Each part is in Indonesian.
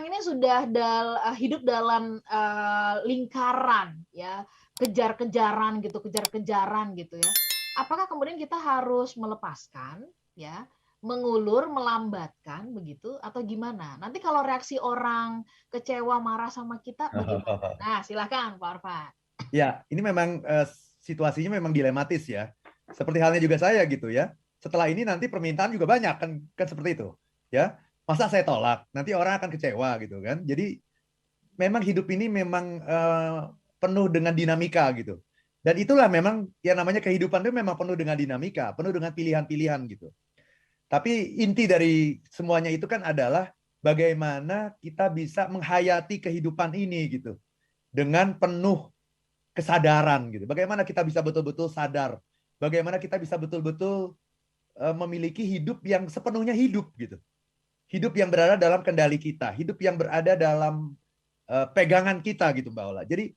sekarang ini sudah hidup dalam lingkaran ya, kejar-kejaran gitu ya. Apakah kemudian kita harus melepaskan ya, mengulur, melambatkan begitu atau gimana? Nanti kalau reaksi orang kecewa, marah sama kita bagaimana? Nah, silakan Pak Arfan. Ya, ini memang situasinya memang dilematis ya. Seperti halnya juga saya gitu ya. Setelah ini nanti permintaan juga banyak kan seperti itu. Ya. Masa saya tolak, nanti orang akan kecewa gitu kan. Jadi memang hidup ini memang penuh dengan dinamika gitu. Dan itulah memang yang namanya kehidupan itu memang penuh dengan dinamika, penuh dengan pilihan-pilihan gitu. Tapi inti dari semuanya itu kan adalah bagaimana kita bisa menghayati kehidupan ini gitu. Dengan penuh kesadaran gitu. Bagaimana kita bisa betul-betul sadar. Bagaimana kita bisa betul-betul memiliki hidup yang sepenuhnya hidup gitu. Hidup yang berada dalam kendali kita, hidup yang berada dalam pegangan kita gitu Mbak Ola. Jadi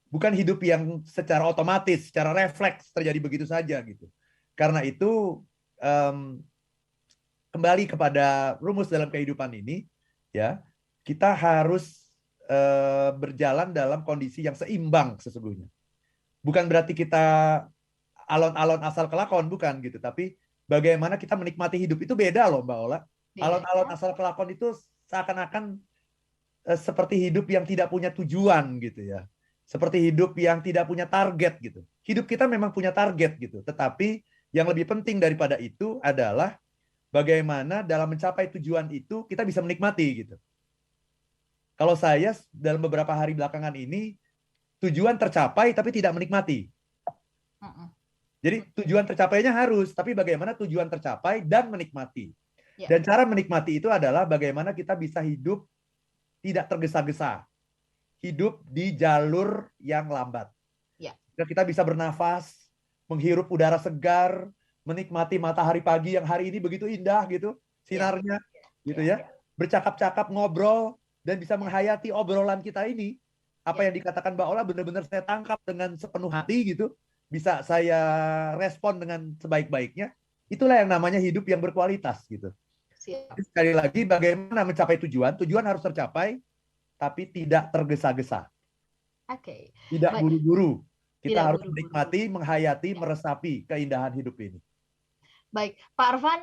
bukan hidup yang secara otomatis, secara refleks terjadi begitu saja gitu. Karena itu kembali kepada rumus dalam kehidupan ini, ya kita harus berjalan dalam kondisi yang seimbang sesungguhnya. Bukan berarti kita alon-alon asal kelakon, bukan gitu. Tapi bagaimana kita menikmati hidup itu beda loh Mbak Ola. Alon-alon asal kelakon itu seakan-akan seperti hidup yang tidak punya tujuan gitu ya. Seperti hidup yang tidak punya target gitu. Hidup kita memang punya target gitu. Tetapi yang lebih penting daripada itu adalah bagaimana dalam mencapai tujuan itu kita bisa menikmati gitu. Kalau saya dalam beberapa hari belakangan ini tujuan tercapai tapi tidak menikmati. Jadi tujuan tercapainya harus, tapi bagaimana tujuan tercapai dan menikmati. Dan cara menikmati itu adalah bagaimana kita bisa hidup tidak tergesa-gesa. Hidup di jalur yang lambat. Kita bisa bernafas, menghirup udara segar, menikmati matahari pagi yang hari ini begitu indah gitu, sinarnya gitu ya. Bercakap-cakap, ngobrol, dan bisa menghayati obrolan kita ini. Apa yang dikatakan Mbak Ola benar-benar saya tangkap dengan sepenuh hati gitu. Bisa saya respon dengan sebaik-baiknya. Itulah yang namanya hidup yang berkualitas gitu. Sekali lagi bagaimana mencapai tujuan? Tujuan harus tercapai, tapi tidak tergesa-gesa. Tidak buru-buru. Kita harus menikmati, menghayati, meresapi keindahan hidup ini. Baik, Pak Arfan,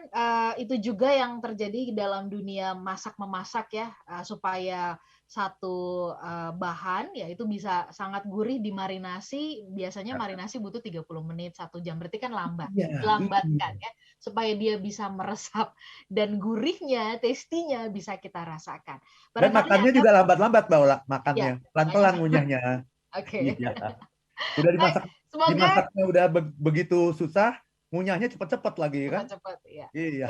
itu juga yang terjadi dalam dunia masak-memasak ya, supaya satu bahan ya itu bisa sangat gurih dimarinasi, biasanya marinasi butuh 30 menit, 1 jam, berarti kan lambatkan ya, supaya dia bisa meresap dan gurihnya, tastinya bisa kita rasakan. Dan makannya juga lambat-lambat Mbak Ola, makannya. Pelan-pelan ngunyahnya. Oke. Udah dimasaknya udah begitu susah, ngunyahnya cepet-cepet lagi kan? Cepet-cepet, ya. Iya.